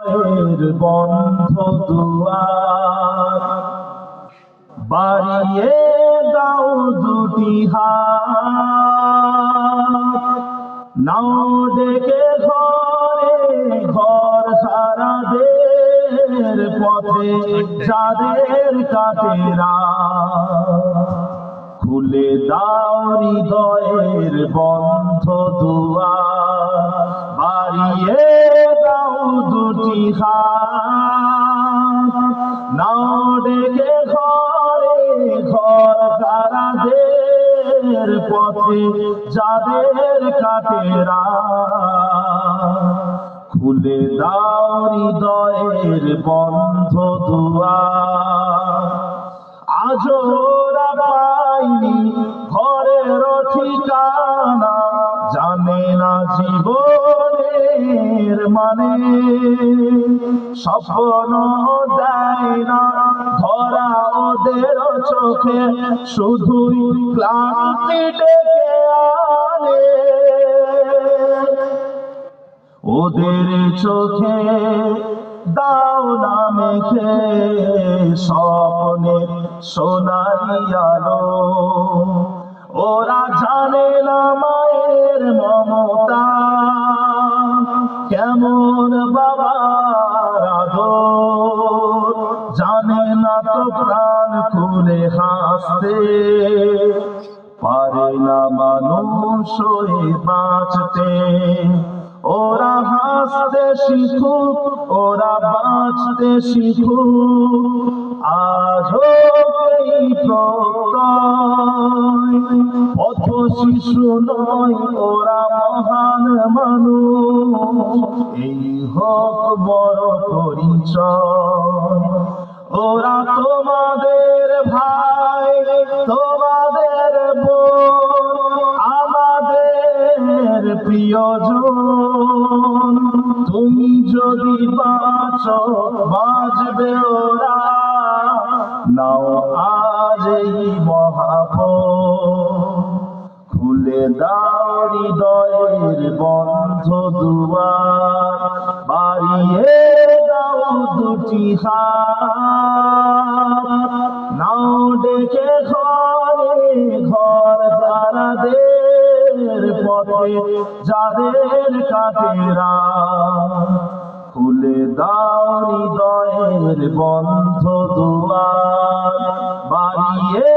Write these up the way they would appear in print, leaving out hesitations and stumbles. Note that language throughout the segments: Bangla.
হৃদয়ের বন্ধ দুয়ার, বাড়িয়ে দাও দুটি হাত, নাও ডেকে ঘরে ঘর সারাদের পথে যাদের কাটে রাত, খুলে দাও হৃদয়ের বন্ধ দুয়ার, বাড়িয়ে দাও দুটি হাত, নাও ডেকে ঘরে ঘর সারাদের পথে যাদের কাটে রাত, খুলে দাও হৃদয়ের বন্ধ দুয়ার। আজও ওরা পায়নি ঘরের ঠিকানা, জানে না জীবনের মানে, স্বপ্ন দেয় না ধরা ওদের চোখে, শুধুই ক্লান্তি ডেকে আনে। ওদের চোখে দাও না মেখে স্বপ্নের সোনালি আলো, ওরা জানে না মায়ের মমতা, কেমন বাবার আদর, জানে না তো প্রাণ খুলে হাসতে, পারে না মানুষ হয়ে বাঁচতে। ওরা হাসতে শিখুক, ওরা বাঁচতে শিখুক, আজও এই প্রত্যয়, পথ শিশু নয় ওরা মহান মানুষ, এই হোক বড় পরিচয়। ওরা তোমাদের ভাই, তোমাদের বোন, আমাদের প্রিয়জন, তুমি যদি বাঁচো বাঁচবে ওরা, নাও আজ এই মহাপণ, খুলে দাও হৃদয়ের বন্ধ দুয়ার, বাড়িয়ে দাও দুটি হাত, নাও ডেকে ঘরে ঘর যাদের পথে যাদের কাটে রাত, খুলে দাও হৃদয়ের বন্ধ দুয়ার, বাড়িয়ে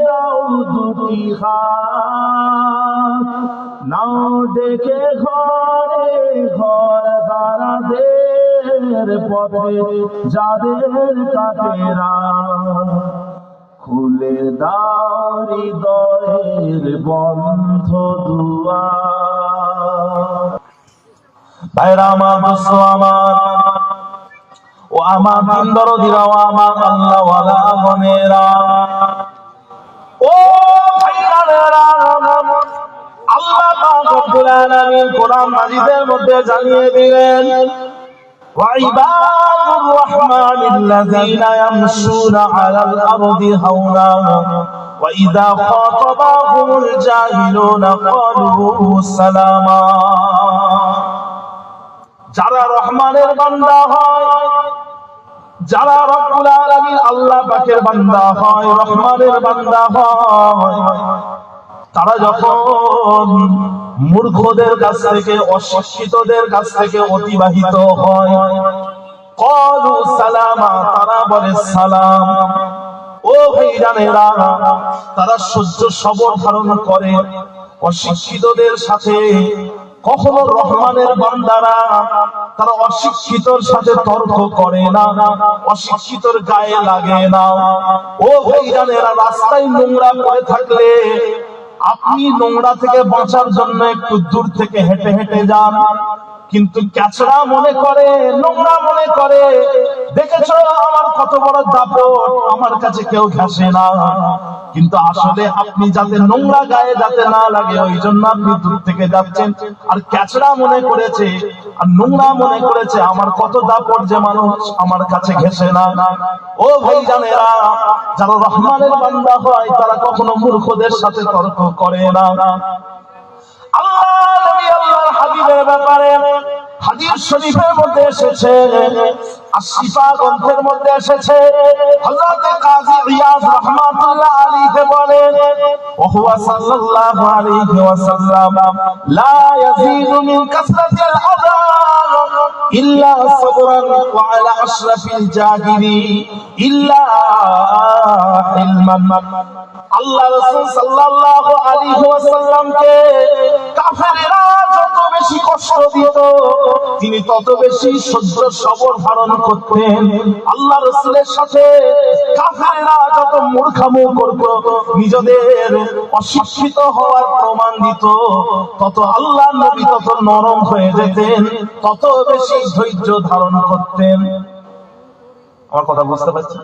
দাও দুটি হাত, নাও ডেকে ঘরে ঘর যাদের পথে যাদের কাটে রাত, খুলে দাও হৃদয়ের বন্ধ দুয়ার। ভাইরা আমার, দোস্ত আমার, ও আমার দিন দরদিরা, ও আমার আল্লাহওয়ালা বোনেরা, ও ভাইরা, আল্লাহ পাক রব্বুল আলামিন কোরআন মাজিদের মধ্যে জানিয়ে দিলেন, وعباد الرحمن الذين يمشون على الأرض هونا وإذا خاطبهم الجاهلون قالوا سلاما। যারা রহমানের বান্দা হয়, যারা রব্বুল আলামিন আল্লাহ পাকের বান্দা হয়, রহমানের বান্দা হয়, তারা যখন মূর্খদের কাছ থেকে, অশিক্ষিতদের কাছ থেকে অতিবাহিত হয়, ক্বালু সালামা, তারা বলে সালাম। ও ভাইজানেরা, তারা সহ্য সবর ধারণ করে অশিক্ষিতদের সাথে। কখনো রহমানের বান্দারা তারা অশিক্ষিতর সাথে তর্ক করে না, অশিক্ষিতর গায়ে লাগে না। ও ভাইজানেরা, রাস্তায় নোংরা পড়ে থাকলে আপনি নোংরা থেকে বাঁচার জন্য একটু দূর থেকে হেঁটে হেঁটে যান, কিন্তু ক্যাচড়া মনে করে, নোংরা মনে করে, দেখেছো আমার কত বড় দাপট, আমার কাছে কেউ ঘেঁষে না। কিন্তু আসলে আপনি যাতে নোংরা গায়ে যাতে না লাগে ওই জন্য আপনি দূর থেকে যাচ্ছেন। আর ক্যাচড়া মনে করেছে আর নোংরা মনে করেছে আমার কত দাপট যে মানুষ আমার কাছে ঘেঁষে না। ও ভাইজানেরা, যারা রহমানের বান্দা হয় তারা কখনো মূর্খদের সাথে তর্ক করে না। আল্লাহ নবী আল্লাহর হাবিবের ব্যাপারে হাদিস শরীফের মধ্যে এসেছে, আশিফা গ্রন্থের মধ্যে এসেছে, হযরত কাজী ইয়াদ রাহমাতুল্লাহ আলাইহি বলেন, ওয়া সাল্লাল্লাহু আলাইহি ওয়াসাল্লাম লা ইয়াজিদু মিন কাসরাতিল আযান ইল্লা সাবরান ওয়া আলা আশরাফিল জাহিরি ইল্লা ইলমান। আল্লাহ রাসূল সাল্লাল্লাহু আলাইহি ওয়াসাল্লামকে কাফেররা যত বেশি কষ্ট দিত তিনি তত বেশি সহ্য সবর ধারণ করতেন। আল্লাহ রাসূলের সাথে কাফেররা যত মূর্খামো করত, নিজেদের অশিক্ষিত হওয়ার প্রমাণ দিত, তত আল্লাহর নবী তত নরম হয়ে যেতেন, তত বেশি ধৈর্য ধারণ করতেন। আমার কথা বুঝতে পারছেন?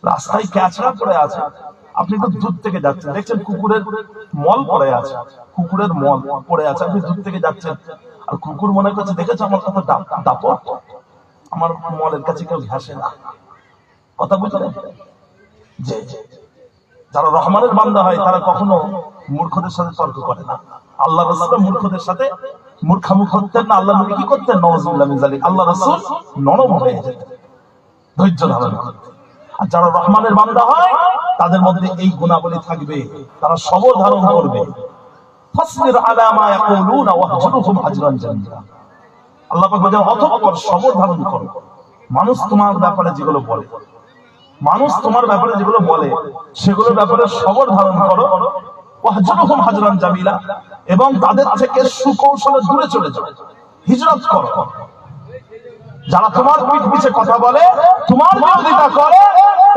রাস্তায় ক্যাচড়া পড়ে আছে, আপনি তো দূর থেকে যাচ্ছেন, দেখছেন কুকুরের মল পড়ে আছে, কুকুরের মল পড়ে আছে, আপনি দূর থেকে যাচ্ছেন, আর কুকুর মনে করছে দেখেছো আমার কত দাপট, আমার মলের কাছে কেউ ঘেঁষে না। কথা বুঝলেন? যে যারা রহমানের বান্দা হয় তারা কখনো মূর্খদের সাথে তর্ক করে না। আল্লাহ রাসূল মূর্খদের সাথে মূর্খামু করতেন না। আল্লাহ নবী কি করতেন? নাউযুবিল্লাহ মিন যালিক, আল্লাহ রাসূল নরম হয়ে যেতেন, ধৈর্য ধারণ করতেন। আর যারা রহমানের বান্দা হয় তাদের মধ্যে এই গুণাবলী থাকবে, তারা সবর ধারণ করবে। ফাসবির আলা মা ইয়াকুলুনা ওয়াহজুরহুম হাজরান জামিলা। আল্লাহ পাক বলেন অতঃপর সবর ধারণ করো। মানুষ তোমার ব্যাপারে যেগুলো বলে, মানুষ তোমার ব্যাপারে যেগুলো বলে সেগুলোর ব্যাপারে সবর ধারণ করো। ওয়াহজুরহুম হাজরান জামিলা, এবং তাদের থেকে সুকৌশলে দূরে চলে যাও, হিজরত করো। যারা তোমার পিঠ পিছে কথা বলে, তোমার বিরোধিতা করে,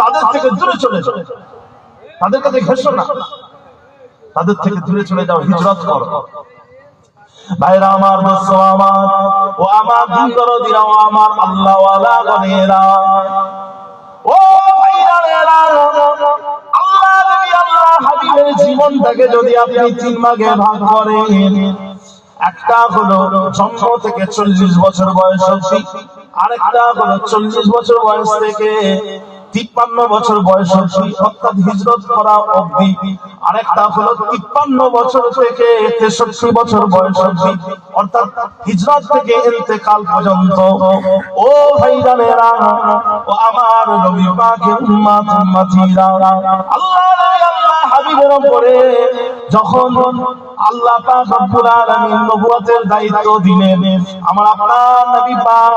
তাদের থেকে দূরে চলে যাও, তাদের কাছে ঘেঁষো না, তাদের থেকে দূরে চলে যাও, হিজরত করো। ভাইরা আমার, বন্ধু আমার, ও আমার দিনদরদিরা, ও আমার আল্লাহওয়ালা গণেরা, ও ভাইরা, আল্লাহ নবী আল্লাহ হাবিবের জীবনটাকে যদি আপনি তিন ভাগে ভাগ করেন, একটা হলো জন্ম থেকে 40 বছর বয়স অবধি, আরেকটা হলো 40 বছর বয়স থেকে 53 বছর বয়স অবধি, অর্থাৎ হিজরত করা অবধি, আরেকটা হলো 53 বছর থেকে 63 বছর বয়স অবধি, অর্থাৎ হিজরত থেকে ইন্তেকাল পর্যন্ত। ও ভাইজানেরা, ও আমার নবী পাকের উম্মত উম্মতিরা, আল্লাহ নবী আল্লাহ হাবিবের উপরে যখন আল্লাহ পাক রব্বুল আলামিন নবুয়তের দায়িত্ব দিলেন, আমার আপনার নবী পাক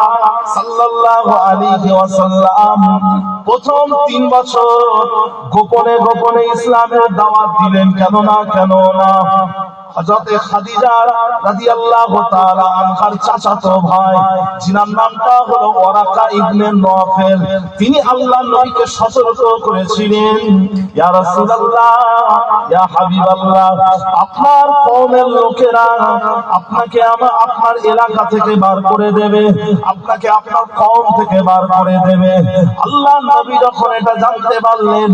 সাল্লাল্লাহু আলাইহি ওয়াসাল্লাম প্রথম 3 বছর গোপনে গোপনে ইসলামের দাওয়াত দিলেন। কেন না হযরত খাদিজা রাদিয়াল্লাহু তাআলা আনহার চাচাতো ভাই, যিনার নামটা হলো ওয়ারাকা ইবনে নওফেল, তিনি আল্লাহর নবীকে সতর্ক করেছিলেন, ইয়া রাসূলুল্লাহ, ইয়া হাবিবাল্লাহ, আপনার কওমের লোকেরা আপনাকে আপনার এলাকা থেকে বার করে দেবে, আপনাকে আপনার কওম থেকে বার করে দেবে। আল্লাহর নবী যখন এটা জানতে পারলেন,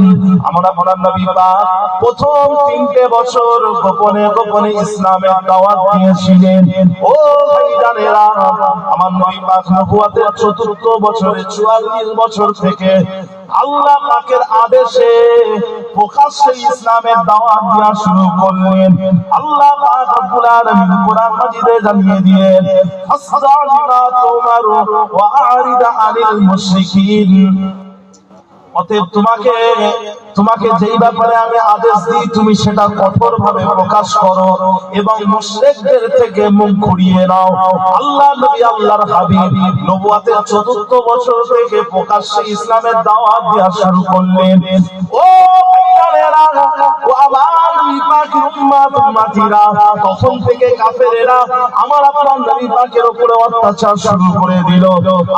আমরা আপনার নবী পাক প্রথম 3টে বছর গোপনে গোপনে ইসলামের দাওয়াত দিয়েছিলেন। ও ভাইজানেরা, আমার নবী পাক নবুয়তের ৪র্থ বছরে ৪৪ বছর থেকে আল্লাহ পাকের আদেশে প্রকাশ্যে ইসলামের দাওয়াত দেওয়া শুরু করলেন। আল্লাহ পাক রব্বুল আলামিন কোরআন মাজিদে জানিয়ে দিলেন, ফাসদা বিমা তুমারু ওয়া আরিদ আনিল মুশরিকিন। অতএব তোমাকে যেই ব্যাপারে আমি আদেশ দিই তুমি সেটা কঠোরভাবে প্রকাশ করো এবং মুশরিকদের থেকে মুখ ঘুরিয়ে নাও। আল্লাহ নবী আল্লাহর হাবিব নবুয়তের ৪র্থ বছর থেকে প্রকাশ্যে ইসলামের দাওয়াত দেওয়া শুরু করলেন। ও ভাইজানেরা, ও আমার নবী পাকের উম্মত উম্মতিরা, তখন থেকে কাফেরেরা আমার আপনার নবী পাকের উপরে অত্যাচার শুরু করে দিল।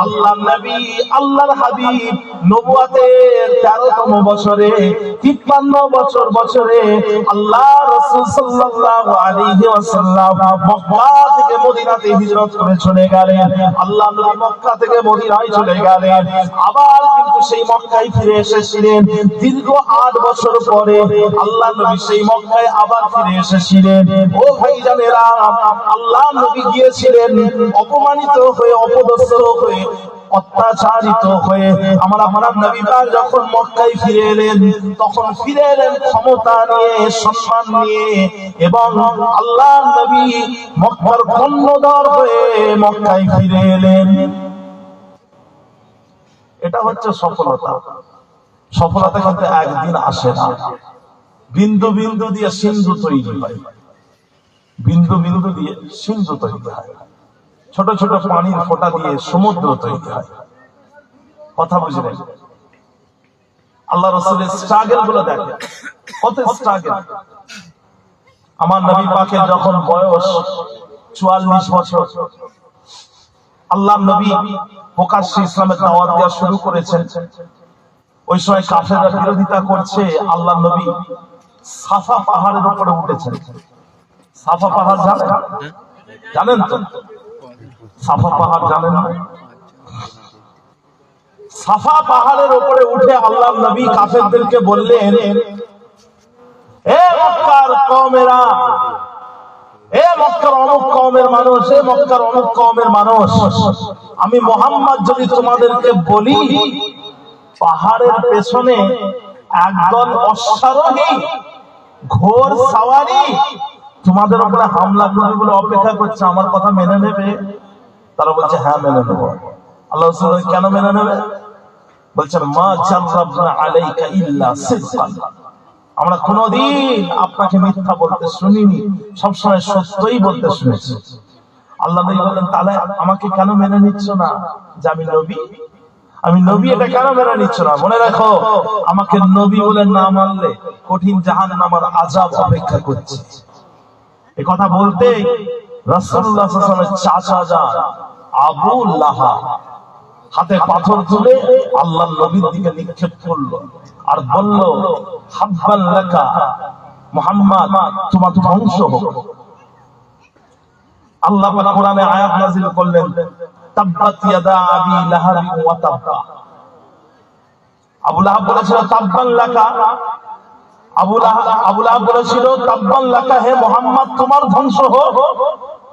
আল্লাহর নবী আল্লাহর হাবিব নবুয়তের 13তম বছরে 53 বছরে আল্লাহ রাসূল সাল্লাল্লাহু আলাইহি ওয়াসাল্লাম মক্কা থেকে মদিনাতে হিজরত করে চলে গেলেন। আল্লাহ নবী মক্কা থেকে মদিনায় চলে গেলেন, আবার কিন্তু সেই মক্কায় ফিরে এসেছিলেন। দীর্ঘ 8 বছর পরে আল্লাহ নবী সেই মক্কায় আবার ফিরে এসেছিলেন। ও ভাইজানেরা, আল্লাহ নবী গিয়েছিলেন অপমানিত হয়ে, অপদস্থ হয়ে, অত্যাচারিত হয়ে আমার আপনার নবী পাক যখন মক্কায় ফিরে এলেন, তখন ফিরে এলেন ক্ষমতা নিয়ে, সম্মান নিয়ে, এবং আল্লাহর নবী মক্কার কর্ণধার হয়ে মক্কায় ফিরে এলেন। এটা হচ্ছে সফলতা। সফলতা কিন্তু একদিন আসে না। বিন্দু বিন্দু দিয়ে সিন্ধু তৈরি হয়, বিন্দু বিন্দু দিয়ে সিন্ধু তৈরি হয়, ছোট ছোট পানির ফোঁটা দিয়ে সমুদ্র তৈরি হয়। কথা বুঝলেন? আল্লাহ রাসূলের স্ট্রাগল গুলো দেখেন, কত স্ট্রাগল। আমার নবী পাকের যখন বয়স 44 বছর, আল্লাহর নবী প্রকাশ্যে ইসলামের দাওয়াত দেওয়া শুরু করেছেন। ওই সময় কাফেররা বিরোধিতা করছে। আল্লাহর নবী সাফা পাহাড়ের উপরে উঠেছেন। সাফা পাহাড় জানেন? জানেন তো? সাফা পাহাড় জানেন না? সাফা পাহাড়ের উপরে উঠে আল্লাহর নবী কাফেরদেরকে বললেন, এ মক্কার কওমেরা, এ মক্কার অমুক কওমের মানুষ, এ মক্কার অমুক কওমের মানুষ, আমি মুহাম্মদ যদি তোমাদেরকে বলি পাহাড়ের পেছনে একদল অশ্বারোহী ঘোড় সাওয়ারি তোমাদের উপরে হামলা করবে বলে অপেক্ষা করছে, আমার কথা মেনে নেবে? তারা বলছে হ্যাঁ মেনে নেব। আল্লাহ রাসূল কেন মেনে নেবে? বলছেন মা জাররাবনা আলাইকা ইল্লা সিদকান, আমরা কোনদিন আপনাকে মিথ্যা বলতে শুনিনি, সবসময় সত্যই বলতে শুনেছি। আল্লাহ নবী বললেন তাহলে আমাকে কেন মেনে নিচ্ছ না যে আমি নবী? আমি নবী, এটা কেন মেনে নিচ্ছ না? মনে রাখো, আমাকে নবী বলে না মানলে কঠিন জাহান্নামের আযাব অপেক্ষা করছে। এই কথা বলতে রাসূলুল্লাহ সাল্লাল্লাহু আলাইহি ওয়াসাল্লামের চাচা যান আবু লাহাব হাতে পাথর তুলে আল্লাহর নবীর দিকে নিক্ষেপ করলো আর বলল, হাব্বান লাকা মুহাম্মদ, তোমার ধ্বংস হোক। আল্লাহ পাক কোরআনে আয়াত নাযিল করলেন, তাব্বাত ইয়াদা আবি লাহাব ওয়া তাব্বা। আবু লাহাব বলেছিল তাব্বান লাকা, আবু লাহাব বলেছিল তাব্বান লাকা, হে মুহাম্মদ তোমার ধ্বংস হোক।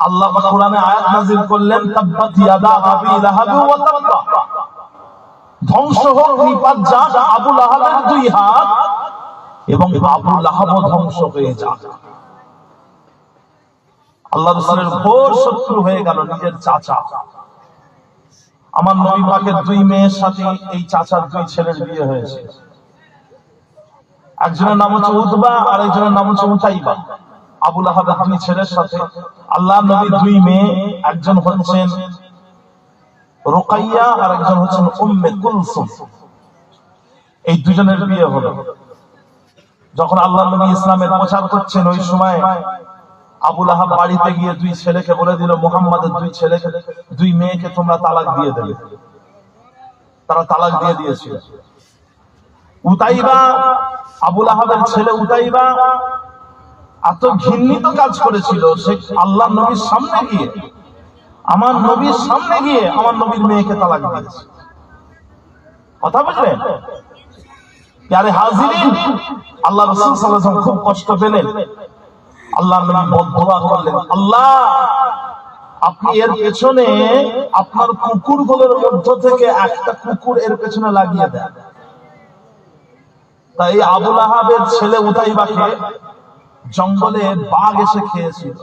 আল্লাহ পাক কোরআনে আয়াত নাযিল করলেন, তাব্বাত ইয়াদা আবি লাহাব ওয়া তাব্বা, ধ্বংস হোক নিপাত যাক আবু লাহাবের দুই হাত, এবং আবু লাহাবও ধ্বংস হয়ে যাক। আল্লাহ রাসূলের ঘোর শত্রু হয়ে গেল নিজের চাচা। আমার নবী পাকের দুই মেয়ের সাথে এই চাচার দুই ছেলের বিয়ে হয়েছে। একজনের নাম হচ্ছে উতবা আর একজনের নাম হচ্ছে উতাইবা। আবু লাহাবের দুই ছেলের সাথে আল্লাহর নবীর দুই মেয়ে, একজন হচ্ছেন রুকাইয়া আর একজন হচ্ছেন উম্মে কুলসুম। এই দুজনের বিয়ে হলো। যখন আল্লাহর নবী ইসলামের প্রচার করছেন, ওই সময় আবু লাহাব বাড়িতে গিয়ে দুই ছেলেকে বলে দিল, মুহাম্মাদের দুই ছেলেকে, দুই মেয়েকে তোমরা তালাক দিয়ে দেবে। তারা তালাক দিয়ে দিয়েছিল। উতাইবা, আবু লাহাবের ছেলে উতাইবা এত ঘৃণিত কাজ করেছিল, সে আল্লাহর নবীর সামনে গিয়ে, আমার নবীর সামনে গিয়ে আমার নবীর মেয়েকে তালাক দিয়েছে। কথা বুঝলেন? প্যারে হাজিরিন, আল্লাহ রাসূল সাল্লাল্লাহু আলাইহি ওয়াসাল্লাম খুব কষ্ট পেলেন। আল্লাহর নবী বদদুয়া করলেন, আল্লাহ আপনি এর পেছনে আপনার কুকুরগুলোর মধ্য থেকে একটা কুকুর এর পেছনে লাগিয়ে দেন। তাই আবু লাহাবের ছেলে উতাইবাকে জঙ্গলে বাঘ এসে খেয়েছিল।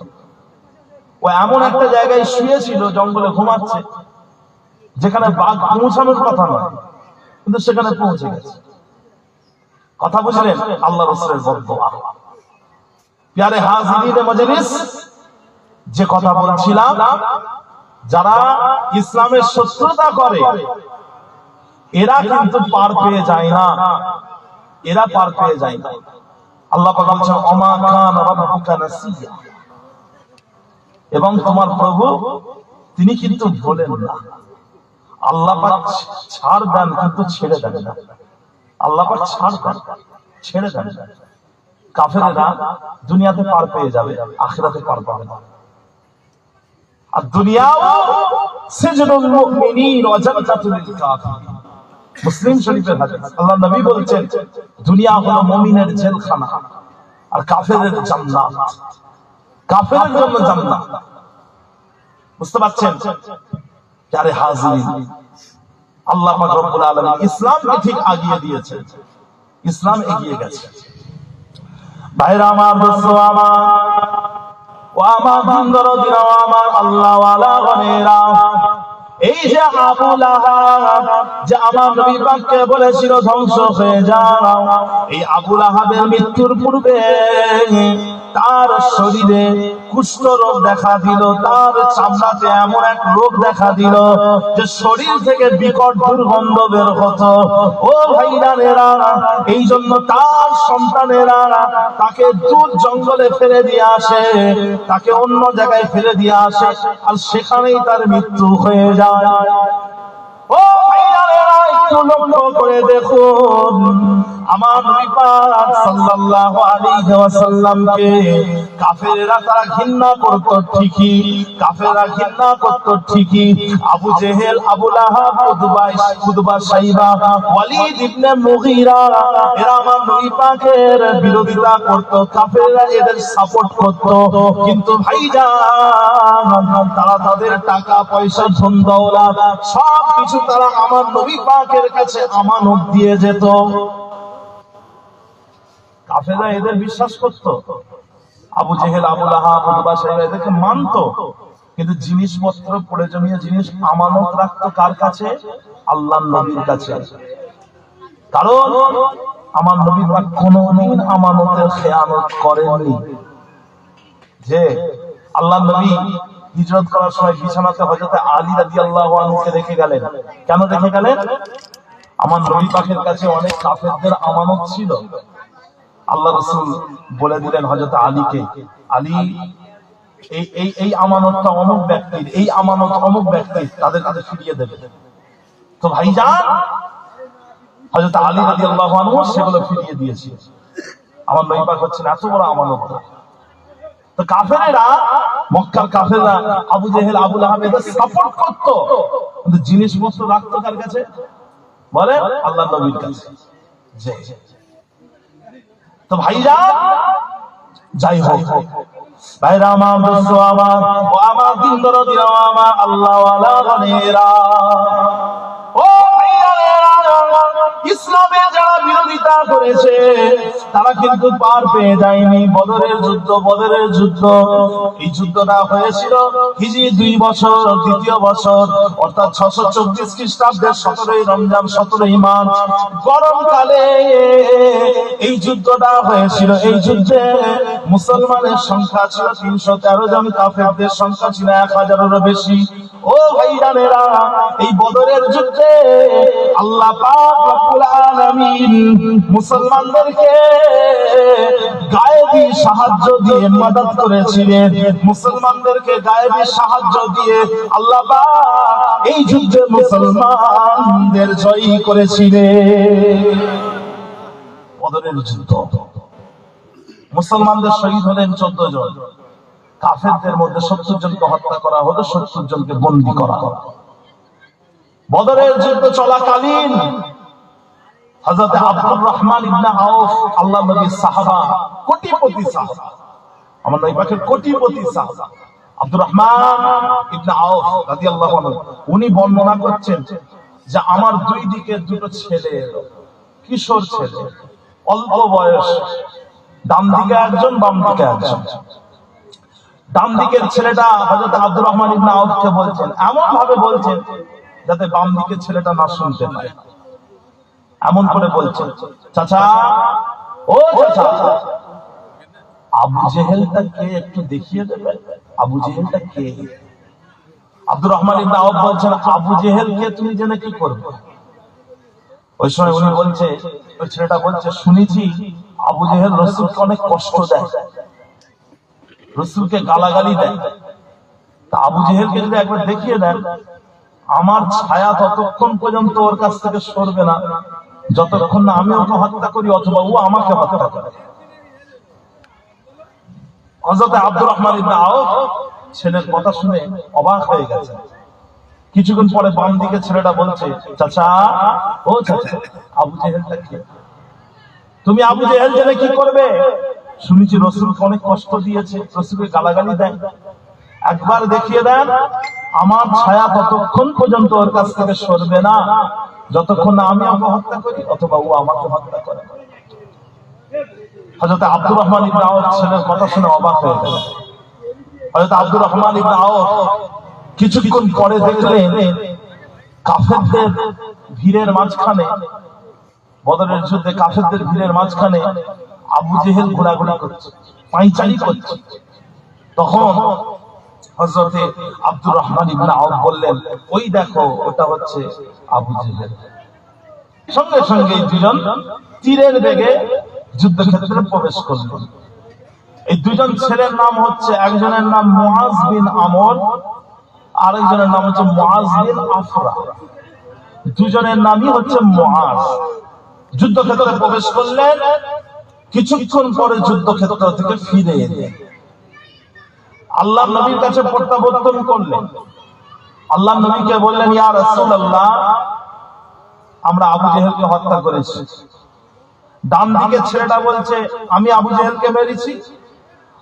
ও এমন একটা জায়গায় শুয়েছিল, জঙ্গলে ঘুমাচ্ছে, যেখানে বাঘ পৌঁছানোর কথা নয়, কিন্তু সেখানে পৌঁছে গেছে। কথা বুঝলেন? আল্লাহ রাসূলের বদদুয়া। প্যারে হাজিরিনে মজলিস, যে কথা বলছিলাম, যারা ইসলামের শত্রুতা করে এরা কিন্তু পার পেয়ে যায় না, এরা পার পেয়ে যায় না। আল্লাহ পাক বলেছেন, ওমা কানা রাব্বুকা নাসিয়া, এবং তোমার প্রভু তিনি কিন্তু ভোলেন না। আল্লাহ পাক ছাড় দেন কিন্তু ছেড়ে দেন না। আল্লাহ পাক ছাড় দেন, ছেড়ে দেন না। কাফেরেরা দুনিয়াতে পার পেয়ে যাবে, আখিরাতে পার পাবে না। আর দুনিয়াও সিজনুল মুমিনিন ওয়া জান্নাতুল লিল কাফিরিন। মুসলিম শরীফের হাদিস, আল্লাহর নবী বলেছেন, দুনিয়া হলো মুমিনের জেলখানা আর কাফেরের জান্নাত। কাফেরের জন্য জান্নাত। বুঝতে পারছেন? প্যারে হাজিরিন, আল্লাহ পাক রব্বুল আলামিন ইসলামকে ঠিক আগিয়ে দিয়েছে, ইসলাম এগিয়ে গেছে। ভাইরা আমার, দোস্ত আমার, ও আমার দিনদরদিরা, আমার আল্লাহ ওয়ালা গনেরা, এই যে আবু লাহাব যে আমার নবী পাককে বলেছিল ধ্বংস হয়ে যাও, এই আবু লাহাবের মৃত্যুর পূর্বে তার শরীরে কুষ্ঠ রোগ দেখা দিল, তার চামড়াতে এমন এক রোগ দেখা দিল যে শরীর থেকে বিকট দুর্গন্ধ বের হতো। ও ভাইরানেরা, এই জন্য তার সন্তানেরা তাকে দূর জঙ্গলে ফেলে দিয়ে আসে, তাকে অন্য জায়গায় ফেলে দিয়ে আসে, আর সেখানেই তার মৃত্যু হয়ে যায়। ও ভাইরানেরা, একটু লক্ষ্য করে দেখুন, আমার নবী পাক সাল্লাল্লাহু আলাইহি ওয়াসাল্লামকে কাফেররা তারা ঘৃণা করত ঠিকই, কাফেররা ঘৃণা করত ঠিকই। আবু জেহেল, আবু লাহাব, উতবা, শাইবা, ওয়ালিদ ইবনে মুগীরা, এরা আমার নবী পাকের বিরোধিতা করত, কাফেররা এদের সাপোর্ট করত। কিন্তু ভাইজান, তারা তাদের টাকা পয়সা, ধন দৌলত সব কিছু তারা আমার নবী পাকের কাছে আমানত দিয়ে যেত। কাফেররা এদের বিশ্বাস করত, আবু জেহেল, আবু লাহাব, উতবা, শাইবা এদেরকে মানত, কিন্তু জিনিসপত্র, প্রয়োজনীয় জিনিস আমানত রাখতো কার কাছে? আল্লাহর নবীর কাছে। কারণ আমার নবী পাক কোনদিন আমানতের খেয়ানত করেননি। যে আল্লাহর নবী হিজরত করার সময় বিছানাতে হযরত আলী রাদিয়াল্লাহু আনহুকে রেখে গেলেন। কেন রেখে গেলেন? আমার নবী পাকের কাছে অনেক কাফেরদের আমানত ছিল। আল্লাহ রাসূল বলে দিলেন হযরত আলীকে, আলী এই আমানতটা অমুক ব্যক্তির, এই আমানত অমুক ব্যক্তির, তাদের কাছে ফিরিয়ে দেবে। তো ভাইজান, হযরত আলী রাদিয়াল্লাহু আনহু সেগুলো ফিরিয়ে দিয়েছে। আমার নবী পাক হচ্ছেন এত বড় আমানত। তো কাফেরেরা, মক্কার কাফেররা আবু জেহেল, আবু লাহাব এদের সাপোর্ট করত, কিন্তু জিনিসপত্র রাখতো কার কাছে? বলে আল্লাহর নবীর কাছে। তো ভাইজান, যাই হোক, ভাইরা আমার, দোস্ত আমার, ও আমার দিনদরদিরা, আমার আল্লাহ ওয়ালা গনেরা, ও ইসলামের যারা বিরোধিতা করেছে তারা কিন্তু পার পেয়ে যায়নি। বদরের যুদ্ধ, এই যুদ্ধটা হয়েছিল হিজরি 2 বছর, দ্বিতীয় বছর, অর্থাৎ 624 খ্রিস্টাব্দের 17 রমজান, 17 মার্চ, গরমকালে এই যুদ্ধটা হয়েছিল। এই যুদ্ধে মুসলমানের সংখ্যা ছিল 313 জন, কাফেরদের সংখ্যা ছিল 1000-এরও বেশি। ও ভাইজানেরা, এই বদরের যুদ্ধে আল্লাহ পাক রব্বুল আলামিন মুসলমানদেরকে গায়েবী সাহায্য দিয়ে মদদ করেছিলেন। মুসলমানদেরকে গায়েবী সাহায্য দিয়ে আল্লাহ পাক এই যুদ্ধে মুসলমানদের জয়ী করেছিলেন। বদরের যুদ্ধ, মুসলমানদের শহীদ হলেন 14 জন, কাফেরদের মধ্যে 70 জনকে হত্যা করা হলো, 70 জনকে বন্দী করা হলো। বদরের যুদ্ধ চলাকালীন হযরত আব্দুর রহমান ইবনে আউফ, আল্লাহর নবীর সাহাবা, কোটিপতি সাহাবা, আমার নবী পাকের কোটিপতি সাহাবা আব্দুর রহমান ইবনে আউফ রাদিয়াল্লাহু আনহু, উনি বর্ণনা করছেন যে আমার দুই দিকে দুটো ছেলে এলো, কিশোর ছেলে, অল্প বয়স, ডান দিকে একজন, বাম দিকে একজন। ডান দিকের ছেলেটা হযরত আব্দুর রহমান ইবনে আউফকে বলছেন, এমন ভাবে বলছেন যাতে বাম দিকের ছেলেটা না শুনতে পায়। এমন করে বলছেন, চাচা, ও চাচা, আবু জেহেলটা কে একটু দেখিয়ে দেবে? আবু জেহেলটা কে? আব্দুর রহমান ইবনে আউফ বলছেন, আবু জেহেল কে তুমি জেনে কি করবে? ওই সময় উনি বলছে, ওই ছেলেটা বলছে, শুনেছি আবু জেহেল রাসূলকে অনেক কষ্ট দেয়, রাসূলকে গালাগালি দেয়। তা আবু জেহেলকে যদি একবার দেখিয়ে দেন, আমার ছায়া ততক্ষণ পর্যন্ত ওর কাছ থেকে সরবে না যতক্ষণ না আমি ওকে হত্যা করি অথবা ও আমাকে হত্যা করে। হযরত আব্দুর রহমান ইবনে আউফ ছেলের কথা শুনে অবাক হয়ে গেছে। কিছুক্ষণ পরে বাম দিকে ছেলেটা বলছে, চাচা, ও চাচা, আবু জেহেলটা কে? তুমি আবু জেহেল জেনে কি করবে? শুনেছি রাসূলকে অনেক কষ্ট দিয়েছে, রাসূলকে গালাগালি দেয়। একবার দেখিয়ে দেন আমার ছায়া ততক্ষণ পর্যন্ত ওর কাছ থেকে সরবে না যতক্ষণ না আমি ওকে হত্যা করি অথবা ও আমাকে হত্যা করে। হযরত আব্দুর রহমান ইবনে আওফ ছেলের কথা শুনে অবাক হয়ে গেল। হযরত আব্দুর রহমান ইবনে আওফ কিছুক্ষণ পরে দেখলেন কাফেরদের ভিড়ের মাঝখানে, বদরের যুদ্ধে কাফেরদের ভিড়ের মাঝখানে আবু জেহেল ঘোরাঘুরি করছে, পায়চারি করছে। তখন হযরতে আব্দুর রহমান ইবনে আওফ বললেন, ওই দেখো ওটা হচ্ছে আবু জেহেল। সঙ্গে সঙ্গে দুজন তীরের বেগে যুদ্ধক্ষেত্রে প্রবেশ করলেন। এই দুজন ছেলের নাম হচ্ছে, একজনের নাম মুআজ বিন আমর, আরেকজনের নাম হচ্ছে মুআজ বিন আফরা। দুজনের নামই হচ্ছে মুআজ। যুদ্ধক্ষেত্রে প্রবেশ করলেন, কিছুক্ষণ পরে যুদ্ধক্ষেত্র থেকে ফিরে এলেন। আল্লাহর নবীর কাছে প্রত্যাবর্তন করলেন। আল্লাহর নবীকে বললেন, ইয়া রাসূলুল্লাহ, আমরা আবু জেহেলকে হত্যা করেছি। ডান দিকের ছেলেটা বলছে আমি আবু জেহেলকে মেরেছি,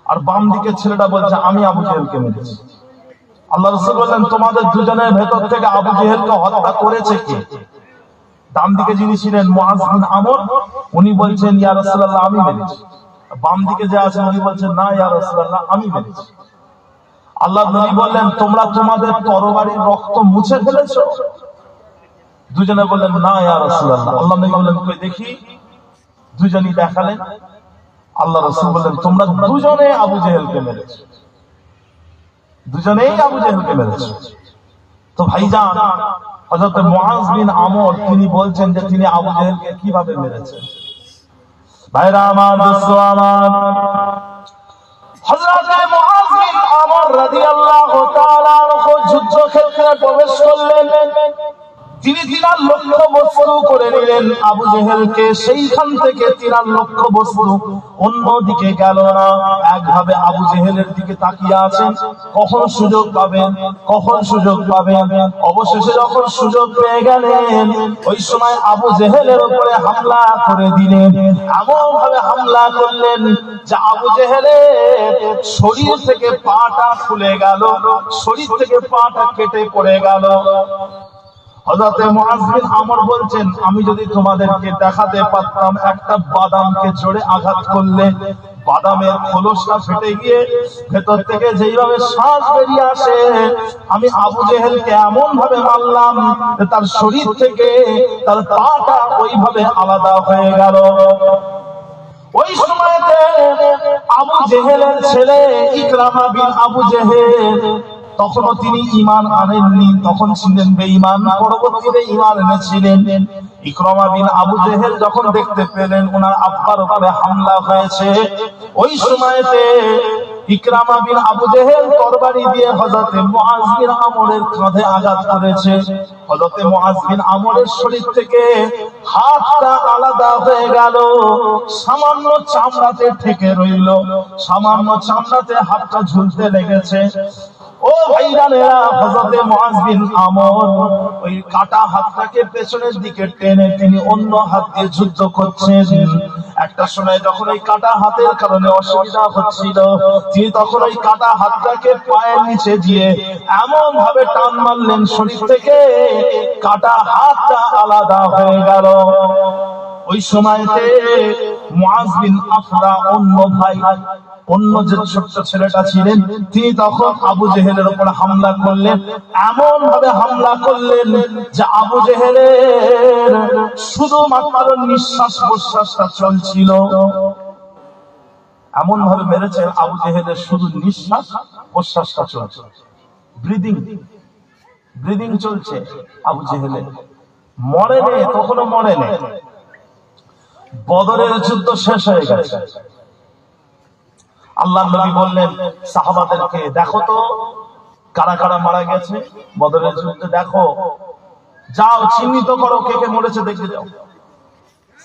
আর বাম দিকের ছেলেটা বলছে আমি আবু জেহেলকে মেরেছি। আল্লাহ রাসূল বললেন, তোমাদের দুজনের ভেতর থেকে আবু জেহেলকে হত্যা করেছে কে? ডান দিকে যিনি ছিলেন মুআজ বিন আমর, উনি বলছেন ইয়া রাসূলুল্লাহ আমি মেরেছি। বাম দিকে যে আছেন উনি বলছেন না ইয়া রাসূলুল্লাহ আমি মেরেছি। আল্লাহর নবী বললেন, তোমরা তোমাদের তরবারির রক্ত মুছে ফেলেছো? দুজনে বললেন না ইয়া রাসূলুল্লাহ। আল্লাহর নবী বললেন, কই দেখি। দুজনই দেখালেন। আল্লাহ রাসূল বললেন, তোমরা দুজনে আবু জেহেলকে মেরেছো, দুজনেই আবু জেহেলকে মেরেছো। তো ভাইজান, হযরত মুআজ বিন আমর তিনি বলছেন যে তিনি আবু জেহেলকে কিভাবে মেরেছেন। ভাইরা আমার, দোস্ত আমার, হযরত মুআজ বিন আমর রাদিয়াল্লাহু তাআলা যুদ্ধক্ষেত্রে প্রবেশ করলেন। তিনি তিনার লক্ষ্য বস্তু করে নিলেন আবু জেহেলকে। সেইখান থেকে তিনার লক্ষ্য বস্তু অন্যদিকে গেল না, একভাবে আবু জেহেলের দিকে তাকিয়ে আছেন, কখন সুযোগ পাবেন, কখন সুযোগ পাবেন। অবশেষে যখন সুযোগ পেয়ে গেলেন, ওই সময় আবু জেহেলের উপরে হামলা করে দিলেন। এমন ভাবে হামলা করলেন যে আবু জেহেলের শরীর থেকে পাটা খুলে গেল, শরীর থেকে পাটা কেটে পড়ে গেল। হযরত মুআজ বিন আমর বলছেন, আমি যদি তোমাদেরকে দেখাতে পারতাম একটা বাদামকে জোরে আঘাত করলে বাদামের খোলসটা ফেটে গিয়ে ভেতর থেকে যেইভাবে শ্বাস বেরিয়ে আসে, আমি আবু জেহেলকে এমন ভাবে মারলাম যে তার শরীর থেকে তার পাটা ওইভাবে আলাদা হয়ে গেল। ওই সময়তে আবু জেহেলের ছেলে ইকরামা বিন আবু জেহেল, তখনও তিনি ঈমান আনেননি, তখন ছিলেন বেঈমান, পরবর্তীতে ঈমান এনেছিলেন। ইকরামা বিন আবু জেহেল যখন দেখতে পেলেন ওনার আব্বার উপরে হামলা হয়েছে, ওই সময়তে ইকরামা বিন আবু জেহেল তরবারি দিয়ে হযরত মুআজ বিন আমরের কাঁধে আঘাত করেছে। হযরত মুআজ বিন আমরের শরীর থেকে হাতটা আলাদা হয়ে গেল, সামান্য চামড়াতে ঠেকে রইল, সামান্য চামড়াতে হাতটা ঝুলতে লেগেছে। ও ভাইরানেরা, হযরত মুআজ বিন আমর ওই কাটা হাতটাকে পেছনের দিকে টেনে তিনি অন্য হাত দিয়ে যুদ্ধ করছেন। একটা সময় যখন ওই কাটা হাতের কারণে অসুবিধা হচ্ছিল, তিনি তখন ওই কাটা হাতটাকে পায়ের নিচে দিয়ে এমন ভাবে টান মারলেন শরীর থেকে কাটা হাতটা আলাদা হয়ে গেল। ওই সময়তে মুআজ বিন আফরা অন্য ভাই, অন্য যে ছোট্ট ছেলেটা ছিলেন, তিনি তখন আবু জেহেলের উপর হামলা করলেন। এমন ভাবে হামলা করলেন যে আবু জেহেলের শুধুমাত্র নিঃশ্বাস প্রশ্বাসটা চলছিল। এমন ভাবে মেরেছেন আবু জেহেলের শুধু নিঃশ্বাস প্রশ্বাসটা চলছে, ব্রিদিং চলছে। আবু জেহেলের মরে নেই, কখনো মরে নেই। বদরের যুদ্ধ শেষ হয়ে গেছে। আল্লাহর নবী বললেন সাহাবাদেরকে, দেখো তো কারা কারা মারা গেছে বদরের যুদ্ধে, দেখো, যাও চিহ্নিত করো কে কে মরেছে, দেখে যাও।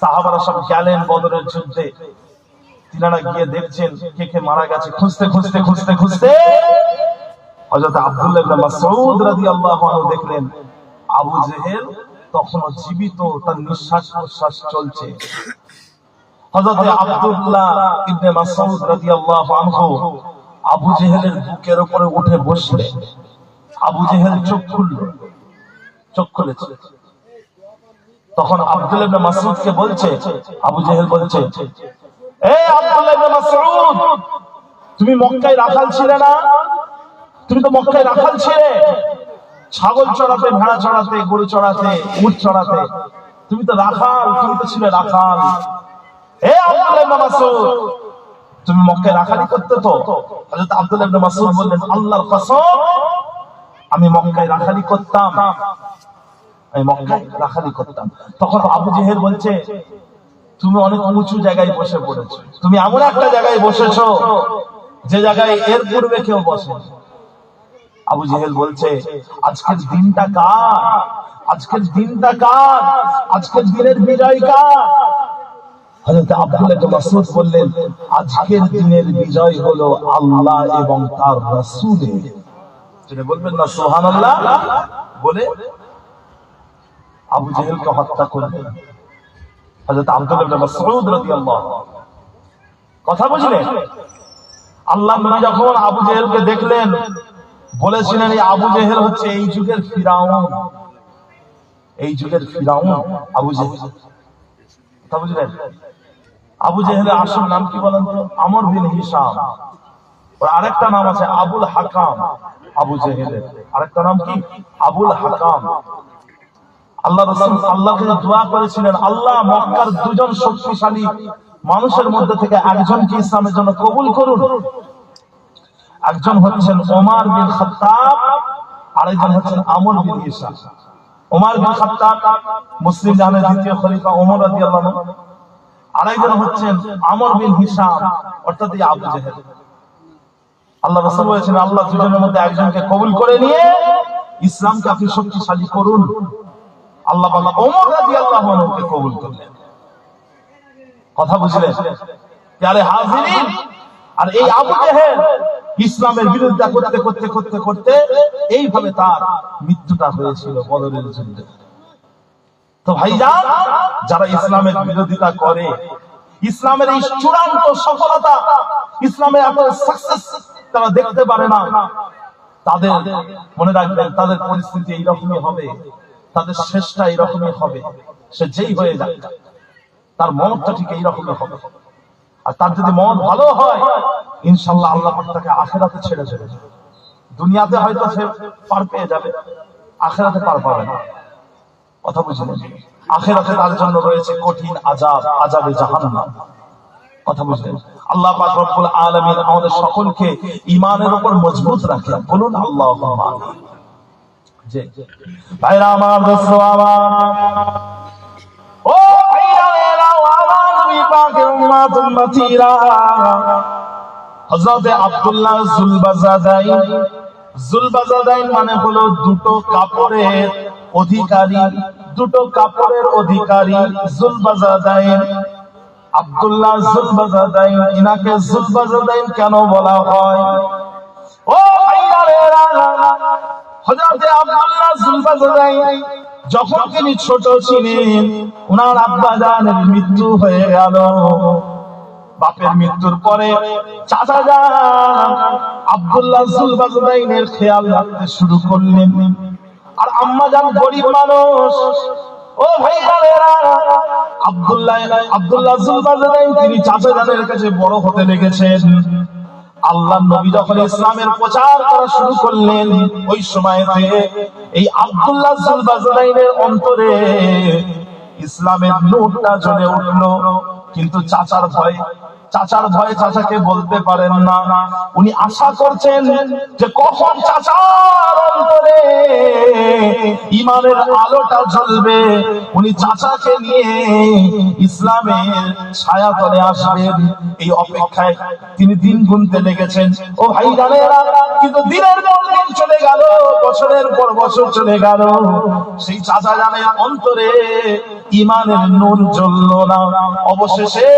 সাহাবারা সব গেলেন বদরের যুদ্ধে। তিনারা গিয়ে দেখছেন কে কে মারা গেছে। খুঁজতে খুঁজতে খুঁজতে খুঁজতে হযরত আব্দুল্লাহ ইবনে মাসউদ রাদিয়াল্লাহু আনহু দেখলেন আবু জেহেল তখনও জীবিত, তার নিঃশ্বাস প্রশ্বাস চলছে। হযরত আব্দুল্লাহ ইবনে মাসউদ রাদিয়াল্লাহু আনহু আবু জেহেলের বুকের উপরে উঠে বসলে আবু জেহেল চোখ খুলেছে। তখন আব্দুল্লাহ ইবনে মাসউদকে বলছে, আবু জেহেল বলছে, এই আব্দুল্লাহ ইবনে মাসউদ, তুমি মক্কায় রাখাল ছিলে না? তুমি তো মক্কায় রাখাল ছিলে, ছাগল চড়াতে, ভেড়া চড়াতে, গরু চড়াতে, উট চড়াতে। তুমি তো রাখাল, তুমি তো ছিলে রাখাল। এই আব্দুল্লাহ ইবনে মাসউদ, তুমি মক্কায় রাখালি করতে তো? হযরত আব্দুল্লাহ ইবনে মাসউদ বললেন, আল্লাহর কসম, আমি মক্কায় রাখালি করতাম, আমি মক্কায় রাখালি করতাম। তখন আবু জেহেল বলছে, তুমি অনেক উঁচু জায়গায় বসে পড়েছো, তুমি এমন একটা জায়গায় বসেছো যে জায়গায় এর পূর্বে কেউ বসে। আবু জেহেল বলছে, আজকের দিনটা কার? আজকের দিনটা কার? আজকের দিনের বিজয় কার? হযরত আব্দুল্লাহ ইবনে মাসউদ বললেন, আজকের দিনের বিজয় হলো আল্লাহ এবং তার রাসূলের। যেটা বলবেন না সুবহানাল্লাহ বলে আবু জেহেলকে হত্যা করলেন হযরত আব্দুল্লাহ ইবনে মাসউদ রাদিয়াল্লাহু। কথা বুঝলেন? আল্লাহ নবী যখন আবু জেহেলকে দেখলেন, বলেছিলেন এই আবু জেহেল হচ্ছে এই যুগের ফিরাউন, এই যুগের ফিরাউন আবু জেহেল। কথা বুঝলেন? আবু জেহেলের আসল নাম কি বলেন তো? আমর বিন হিশাম। ওর আরেকটা নাম আছে আবুল হাকাম। আবু জেহেলের আরেকটা নাম কি? আবুল হাকাম। আল্লাহ রাসূল আল্লাহকে দোয়া করেছিলেন, আল্লাহ মক্কার দুজন শক্তিশালী মানুষের মধ্যে থেকে একজনকে ইসলামের জন্য কবুল করুন। একজন হচ্ছেন ওমর বিন খাত্তাব, আরেকজন হচ্ছেন আমর বিন হিশাম। ওমর বিন খাত্তাব মুসলিম জাহানের দ্বিতীয় খলিফা ওমর রাদিয়াল্লাহু আনহু, আরেকজন হচ্ছেন আমর বিন হিশাম, অর্থাৎ এই আবু জেহেল। আল্লাহ রাসূল বলেছেন, আল্লাহ দুজনের মধ্যে একজনকে কবুল করে নিয়ে ইসলামকে আপনি শক্তিশালী করুন। আল্লাহ পাক ওমর রাদিয়াল্লাহু আনহুকে কবুল করলেন। কথা বুঝলেন? প্যারে হাজিরিন, আর এই আবু জেহেল ইসলামের বিরোধিতা করতে করতে করতে করতে এইভাবে তার মৃত্যুটা হয়েছিল বদরের যুদ্ধে। তো ভাইজান, যারা ইসলামের বিরোধিতা করে, ইসলামের এই চূড়ান্ত সফলতা, ইসলামের এত সাকসেস তারা দেখতে পারে না, তাদের মনে রাখবেন তাদের পরিস্থিতি এইরকমই হবে, তাদের শেষটা এইরকমই হবে। সে যেই হয়ে যায় তার মনটা ঠিক এইরকমই হবে। আর তার যদি মন ভালো হয়, ইনশাআল্লাহ আল্লাহ পাক তাকে আখিরাতে ছেড়ে দেবে। দুনিয়াতে হয়তো সে পার পেয়ে যাবে, আখিরাতে পার পাবে না। কথা বুঝলেন? আখিরাতে তার জন্য রয়েছে কঠিন আযাব, আযাবে জাহান্নাম। কথা বুঝলেন? আল্লাহ পাক রব্বুল আলামিন আমাদের সকলকে ঈমানের উপর মজবুত রাখে। বলুন আল্লাহুম্মা আমিন। জি ভাইরা আমার, দোস্ত আমার, ও ভাইরা আমার, নবী পাকের উম্মত উম্মতিরা, হযরত আব্দুল্লাহ যুলবাজাদাইন, যুলবাজাদাইন মানে হলো দুটো কাপড়ের অধিকারী, দুটো কাপড়ের অধিকারী যুলবাজাদাইন। আব্দুল্লাহ যুলবাজাদাইন, ইনাকে যুলবাজাদাইন কেন বলা হয়? ও ভাইরা, হযরত আব্দুল্লাহ যুলবাজাদাইন যখন তিনি ছোট ছিলেন, ওনার আব্বা জানের মৃত্যু হয়ে গেল। বাপের মৃত্যুর পরে চাচা জান আব্দুল্লাহ যুলবাজাদাইনের খেয়াল রাখতে শুরু করলেন। আর আম্মা জান গরিব মানুষ। ও ভাইরা, আব্দুল্লাহ যুলবাজাদাইন তিনি চাচা জানের কাছে বড় হতে লেগেছেন। আল্লাহর নবী যখন ইসলামের প্রচার করা শুরু করলেন, ওই সময়তে এই আব্দুল্লাহ যুলবাজাদাইনের অন্তরে ইসলামের নূরটা জ্বলে উঠলো। কিন্তু চাচার ভয় চাচাকে বলতে পারেন না। উনি আশা করছেন যে কখন চাচার অন্তরে ঈমানের আলোটা জ্বলবে, উনি চাচাকে নিয়ে ইসলামের ছায়াতলে আসবেন। এই অপেক্ষায় তিনি দিন গুনতে লেগেছেন। ও ভাই জানেরা, কিন্তু দিনের পর দিন চলে গেল, বছরের পর বছর চলে গেল, সেই চাচা জানের অন্তরে ঈমানের নূর জ্বলল না। অবশেষে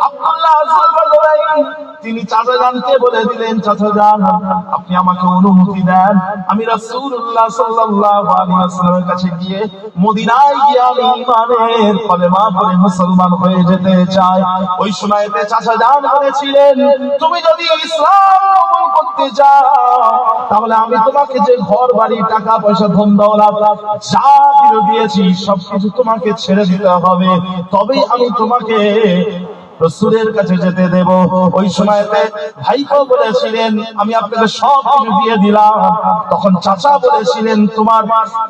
আব্দুল্লাহ যুলবাজাদাইন তিনি চাচা জানকে বলে দিলেন, চাচা জান আপনি আমাকে অনুমতি দেন, আমি রাসূলুল্লাহ সাল্লাল্লাহু আলাইহি ওয়াসাল্লামের কাছে গিয়ে মদিনায় গিয়ে আমি ঈমানের কলেমা পড়ে মুসলমান হয়ে যেতে চাই। ওই সময়তে চাচা জান বলেছিলেন, তুমি যদি ইসলাম কবুল করতে চাও তাহলে আমি তোমাকে যে ঘর বাড়ি টাকা পয়সা ধন দৌলত যা দিয়েছি সবকিছু তোমাকে ছেড়ে দিতে হবে, তবেই আমি তোমাকে রাসূলের কাছে যেতে দেব। ওই সময়তে ভাইপো বলেছিলেন, আমি আপনাকে সব কিছু দিয়ে দিলাম। তখন চাচা বলেছিলেন, তোমার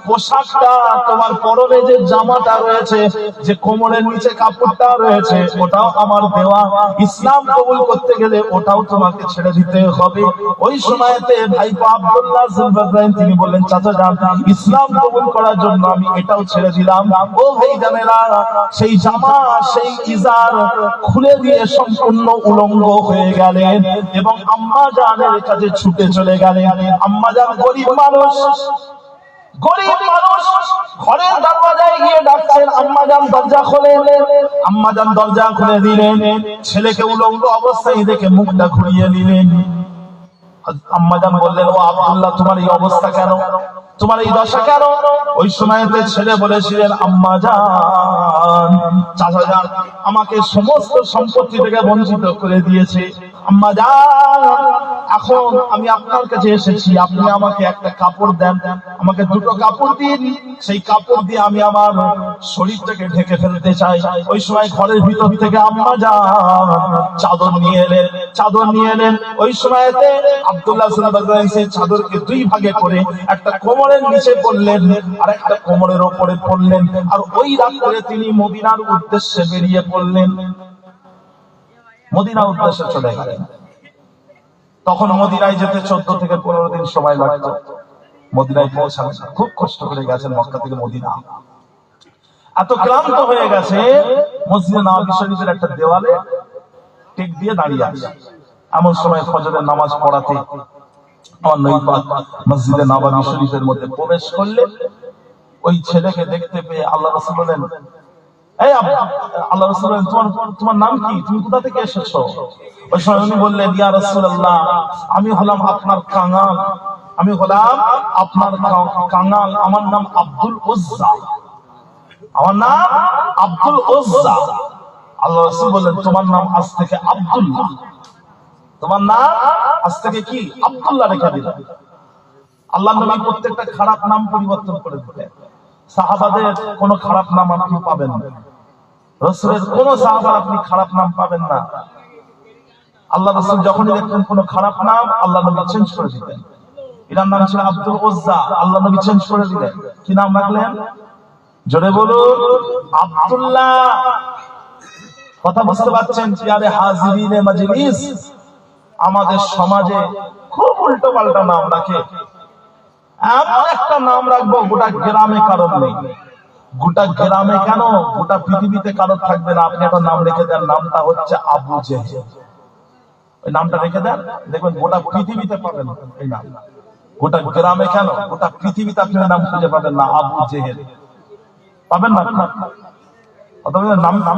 পোশাকটা, তোমার পরনে যে জামাটা রয়েছে, যে কোমরের নিচে কাপড়টা রয়েছে, ওটাও আমার দেওয়া, ইসলাম কবুল করতে গেলে ওটাও তোমাকে ছেড়ে দিতে হবে। ওই সময়তে ভাইপো আব্দুল্লাহ জুলফারনাইন তিনি বললেন, চাচা জান ইসলাম কবুল করার জন্য আমি এটাও ছেড়ে দিলাম। ও ভাই জানেরা, সেই জামা সেই ইজার খুলে দিয়ে সম্পূর্ণ উলঙ্গ হয়ে গেলেন এবং আম্মা জানের কাছে ছুটে চলে গেলেন। আম্মা জান গরিব মানুষ, ঘরের দরজায় গিয়ে ডাকছেন, আম্মা জান দরজা খোলেন। আম্মা জান দরজা খুলে দিলেন, ছেলেকে উলঙ্গ অবস্থায় দেখে মুখটা ঘুরিয়ে নিলেন। আম্মা জান বললেন, ও আব্দুল্লাহ তোমার এই অবস্থা কেন, তোমার এই দশা কেন? ওই সময়তে ছেলে বলেছিলেন, আম্মা জান চাচা জান আমাকে সমস্ত সম্পত্তি থেকে বঞ্চিত করে দিয়েছে, আম্মা জান এখন আমি আপনার কাছে এসেছি, আপনি আমাকে একটা কাপড় দেন, আমাকে দুটো কাপড় দিন, সেই কাপড় দিয়ে আমি আমার শরীরটাকে ঢেকে ফেলতে চাই। ওই সময় ঘরের ভিতর থেকে আম্মা জান চাদর নিয়ে এলেন, চাদর নিয়ে এলেন। ওই সময়তে আব্দুল্লাহ সাল্লাল্লাহু সেই চাদরকে দুই ভাগে করে একটা কোমরের নিচে পড়লেন আর একটা কোমরের উপরে পড়লেন, আর ওই রাত্রে তিনি মদিনার উদ্দেশ্যে বেরিয়ে পড়লেন, মদিনার উদ্দেশ্যে চলে গেলেন। তখন মদিনায় যেতে 14 থেকে 15 দিন সময় লাগতো। মদিনায় পৌঁছালেন, খুব কষ্ট করে গেছেন মক্কা থেকে মদিনা, এত ক্লান্ত হয়ে গেছে, মসজিদে নববী শরীফের একটা দেওয়ালে টেক দিয়ে দাঁড়িয়ে আছে। এমন সময় ফজরের নামাজ পড়াতে আমার নবী পাক মসজিদে নববী শরীফের মধ্যে প্রবেশ করলেন। ওই ছেলেকে দেখতে পেয়ে আল্লাহ রাসূল বলেন, এই আল্লাহ রাসূল বলেন, তোমার নাম কি, তুমি কোথা থেকে এসেছো? ওই সময় উনি বললেন, ইয়া রাসূলুল্লাহ আমি হলাম আপনার কাঙাল, আমি হলাম আপনার কাঙাল, আমার নাম আব্দুল উজ্জা, আমার নাম আব্দুল উজ্জা। আল্লাহ রাসূল বললেন, তোমার নাম আজ থেকে আব্দুল্লাহ, তোমার নাম আজ থেকে কি আব্দুল্লাহ রেখে দিলেন। আল্লাহ নবী প্রত্যেকটা খারাপ নাম পরিবর্তন করে দিলেন। সাহাবাদের কোনো খারাপ নাম আপনি পাবেন না, রাসূলের কোন সাহাবার আপনি খারাপ নাম পাবেন না। আল্লাহ রাসূল যখনই দেখতেন কোনো খারাপ নাম, আল্লাহ নবী চেঞ্জ করে দিতেন। এর নাম ছিল আব্দুল উজ্জা, আল্লাহ নবী চেঞ্জ করে দিলেন। কি নাম রাখলেন? জোরে বলুন, আব্দুল্লাহ। কথা বুঝতে পারছেন? প্রিয় হাজিরিনে মাজলিস, আমাদের সমাজে খুব উল্টো পাল্টা নাম রাখে। এমন একটা নাম রাখবো গোটা গ্রামে কারণ নেই, গোটা গ্রামে কেন গোটা পৃথিবীতে কারণ থাকবে না। আপনি একটা নাম রেখে দেন, নামটা হচ্ছে আবু জেহেল। ওই নামটা রেখে দেন, দেখবেন গোটা পৃথিবীতে পাবেন এই নাম। গোটা গ্রামে কেন গোটা পৃথিবীতে আপনি নাম খুঁজে পাবেন না, আবু জেহেল পাবেন না।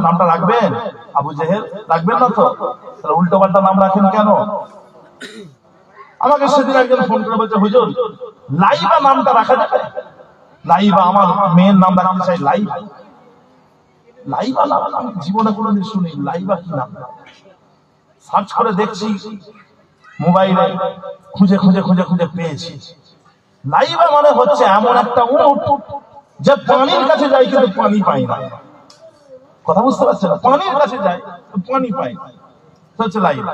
নামটা রাখবেন আবু জেহেল, রাখবেন না তো? তাহলে উল্টো পাল্টা নাম রাখেন কেন? আমাকে সেদিন একজন ফোন করে বলছে, হুজুর লাইবা নামটা রাখা যাবে? লাইবা, আমার মেয়ের নাম রাখতে চাই লাইবা। লাইবা নাম আমি জীবনে কোনোদিন শুনি, লাইবা কি নাম? সার্চ করে দেখছি মোবাইলে, খুঁজে খুঁজে খুঁজে খুঁজে পেয়েছি। লাইবা মানে হচ্ছে এমন একটা উট যে পানির কাছে যায় কিন্তু পানি পায় না। কথা বুঝতে পারছেন? পানির কাছে যায় পানি পায় না, হচ্ছে লাইবা।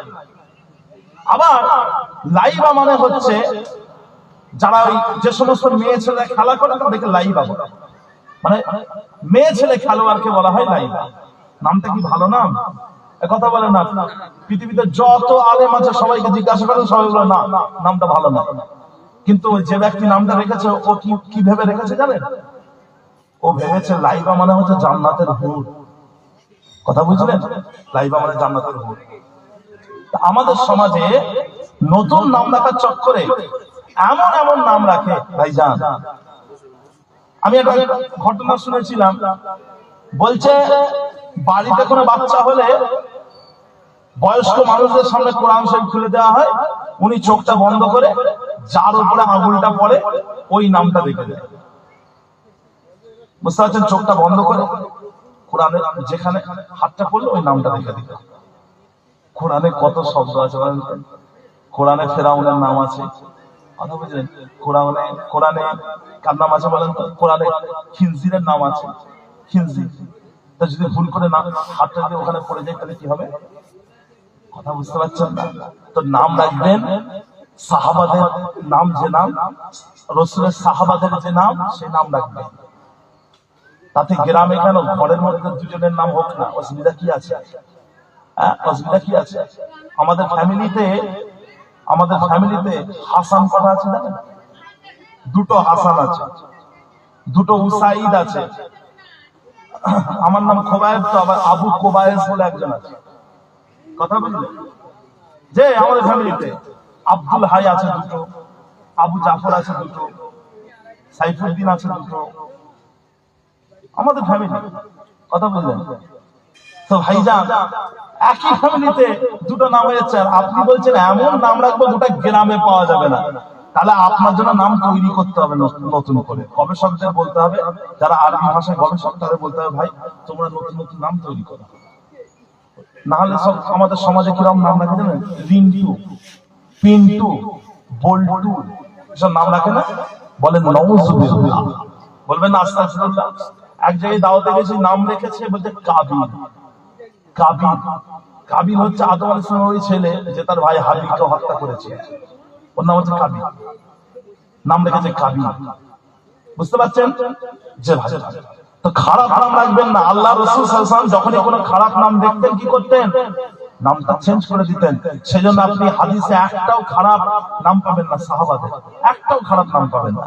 আবার লাইবা মানে হচ্ছে যারা ওই যে সমস্ত মেয়ে ছেলে খেলা করে তাদেরকে লাইবা বলে, মানে মেয়ে ছেলে খেলোয়াড়কে বলা হয় লাইবা। নামটা কি ভালো নাম? কথা বলে না। পৃথিবীতে যত আলেম আছে সবাইকে জিজ্ঞাসা করেন, সবাই বলে না নামটা ভালো না। কিন্তু যে ব্যক্তি নামটা রেখেছে ও কি ভেবে রেখেছে জানেন? ও ভেবেছে লাইবা মানে হচ্ছে জান্নাতের হুর। কথা বুঝলেন? লাইবা মানে জান্নাতের হুর। আমাদের সমাজে নতুন নাম রাখার চক্করে এমন এমন নাম রাখে ভাইজান। আমি একটা ঘটনা শুনেছিলাম, বলছে বাড়িতে কোনো বাচ্চা হলে বয়স্ক মানুষদের সামনে কোরআন শরীফ খুলে দেওয়া হয়, উনি চোখটা বন্ধ করে যার উপরে আঙুলটা পড়ে ওই নামটা দেখে দেয়। বুঝতে পারছেন? চোখটা বন্ধ করে কোরআনে যেখানে হাতটা পড়লো ওই নামটা দেখে দিল। কোরআনে কত শব্দ আছে বলেন? কোরআনে ফেরাউনের নাম আছে, কথা বুঝলেন? কোরআনে কার নাম আছে বলেন? কোরআনে খিনজিরের নাম আছে, খিনজির। তা যদি ভুল করে না হাতটা যদি ওখানে পড়ে যায় তাহলে কি হবে? কথা বুঝতে পারছেন না? তো নাম রাখবেন সাহাবাদের নাম, যে নাম রাসূলের সাহাবাদের যে নাম সেই নাম রাখবেন। তাতে গ্রামে কেন ঘরের মধ্যে দুজনের নাম হোক না, অসুবিধা কি আছে? অসুবিধা কি আছে? আমাদের ফ্যামিলিতে হাসান কটা আছে জানেন? দুটো হাসান আছে, দুটো উসাইদ আছে। আমার নাম খোবায়েব, তো আবার আবু কোবায়েস বলে একজন আছে, কথা বুঝলেন? যে আমাদের ফ্যামিলিতে আব্দুল হাই আছে দুটো, আবু জাফর আছে দুটো, সাইফুদ্দিন আছে দুটো, আমাদের ফ্যামিলি, কথা বুঝলেন? তো ভাইজান একই ফ্যামিলিতে দুটো নাম হয়েছে, আর আপনি বলছেন এমন নাম রাখবো গোটা গ্রামে পাওয়া যাবে না। তাহলে আপনার জন্য নাম তৈরি করতে হবে নতুন করে। গবেষকদের বলতে হবে, যারা আরবি ভাষায় গবেষক তাদের বলতে হবে, ভাই তোমরা নতুন নতুন নাম তৈরি করো। না হলে সব আমাদের সমাজে কিরকম নাম রাখে জানেন? রিন্টু, পিন্টু, বল্টু, এসব নাম রাখে না? বলেন নাউযুবিল্লাহ, বলবেন না আস্তাগফিরুল্লাহ। এক জায়গায় দাওয়াতে গেছি, নাম রেখেছে বলছে কাবিল। কাবিল, কাবিল হচ্ছে আদম আলাইহিস সালামের ওই ছেলে যে তার ভাই হাবিলকে হত্যা করেছে, ওর নাম হচ্ছে কাবিল, নাম রেখেছে কাবিল। বুঝতে পারছেন? যে ভাই তো খারাপ নাম রাখবেন না। আল্লাহ রাসূল সাল্লাল্লাহু আলাইহি ওয়াসাল্লাম যখনই কোনো খারাপ নাম দেখতেন কি করতেন? নামটা চেঞ্জ করে দিতেন। সেজন্য আপনি হাদিসে একটাও খারাপ নাম পাবেন না, সাহাবাদের একটাও খারাপ নাম পাবেন না।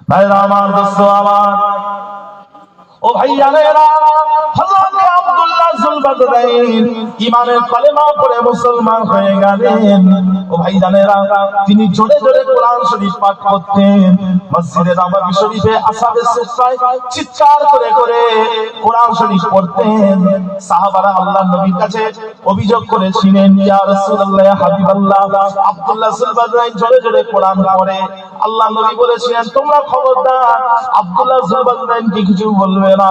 ভাইরা আমার, দোস্ত আমার, ও ভাইয়ানেরা, হযরত আব্দুল্লাহ যুলবাদরাইন ঈমানের কালেমা পড়ে মুসলমান হয়ে গেলেন। ও ভাইজানেরা, তিনি জোরে জোরে কোরআন শরীফ পাঠ করতেন। মসজিদে নববী শরীফে আসহাবে সুফফায় চিৎকার করে করে কোরআন শরীফ পড়তেন। সাহাবারা আল্লাহর নবীর কাছে অভিযোগ করেছিলেন, ইয়া রাসূলুল্লাহ, ইয়া হাবিবাল্লাহ, আব্দুল্লাহ যুলবাদরাইন জোরে জোরে কোরআন পড়ে। আল্লাহ নবী বলেছিলেন, তোমরা খবরদার আব্দুল্লাহ যুলবাদরাইনকে কিছু বলবে না।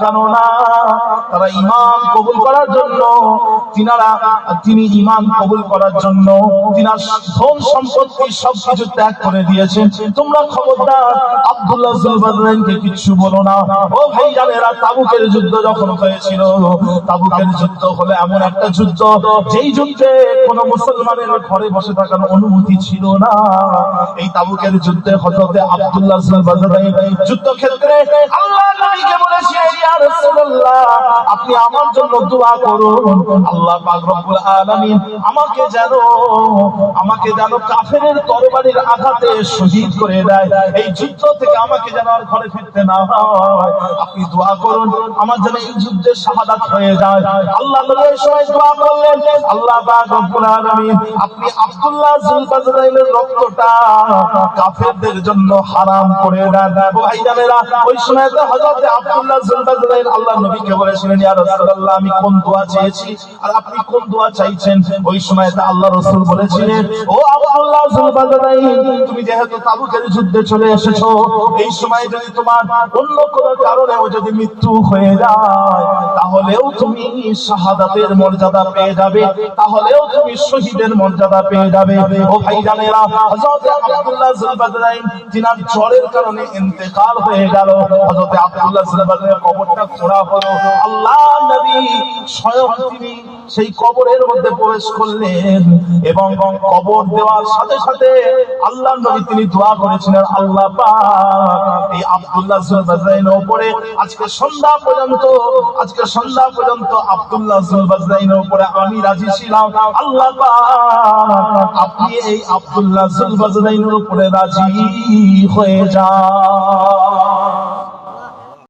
কেননা তারা ঈমান কবুল করার জন্য, তিনি ঈমান কবুল করার জন্য তিনার ধন সম্পত্তি সবকিছু ত্যাগ করে দিয়েছেন। তোমরা খবরদার আব্দুল্লাহ যুলবাদরাইনকে কিছু বলো না। ও ভাইজানেরা, তাবুকের যুদ্ধ যখন হয়েছিল, তাবুকের যুদ্ধ হলো এমন একটা যুদ্ধ, যেই যুদ্ধে কোনো মুসলমানের ঘরে বসে থাকার অনুমতি ছিল না। এই তাবুকের যুদ্ধে হযরত আব্দুল্লাহ যুলবাদরাইন যুদ্ধক্ষেত্রে আল্লাহ নবীকে বলেছিলেন, ইয়া রাসূলুল্লাহ, আপনি আমার জন্য দোয়া করুন, আল্লাহ পাক রব্বুল আলামিন আমাকে যেন কাফেরের তরবারির আঘাতে শহীদ করে দেয়, এই যুদ্ধ থেকে আমাকে যেন আর ঘরে ফিরতে না হয়। আপনি দোয়া করুন আমার যেন এই যুদ্ধে শাহাদাত হয়ে যায়। আল্লাহ নবী এই সময় দোয়া করলেন, আল্লাহ পাক রব্বুল আলামিন আপনি আব্দুল্লাহ যুলবাদরাইনের রক্তটা কাফেরদের জন্য হারাম করে দেন। ভাইজানেরা, ওই সময়তে হযরত আব্দুল্লাহ যুলবাদরাইন আল্লাহ নবীকে বলেছিলেন, ইয়া রাসূলুল্লাহ, আমি কোন দোয়া চেয়েছি আর আপনি কোন দোয়া চাইছেন? ওই সময়তে আল্লাহ রাসূল বলেছিলেন, ও আব্দুল্লাহ যুলবাদরাইন, তুমি যেহেতু তাবুকের যুদ্ধে চলে এসেছো, এই সময় যদি তোমার অন্য কোনো কারণেও যদি মৃত্যু হয়ে যায়, তাহলেও তুমি শাহাদাতের মর্যাদা পেয়ে যাবে, তাহলেও তুমি শহীদের মর্যাদা পেয়ে যাবে। ও ভাইজানেরা, হযরত আব্দুল্লাহ যুলবাদরাইন তিনার জ্বরের কারণে ইন্তেকাল হয়ে গেল। হযরত আব্দুল্লাহ যুলবাদরাইনের কবরটা খোঁড়া হলো। আল্লাহ নবী স্বয়ং তিনি সেই কবরের মধ্যে প্রবেশ করলেন এবং কবর দেওয়ার সাথে সাথে আল্লাহ নবী তিনি দোয়া করেছিলেন, আল্লাহ পাক এই আব্দুল্লাহ যুলবাদরাইনের উপরে আজকে সন্ধ্যা পর্যন্ত আব্দুল্লাহ যুলবাদরাইনের উপরে আমি রাজি ছিলাম, আল্লাহ পাক আপনি এই আব্দুল্লাহ যুলবাদরাইনের উপরে রাজি হয়ে যান।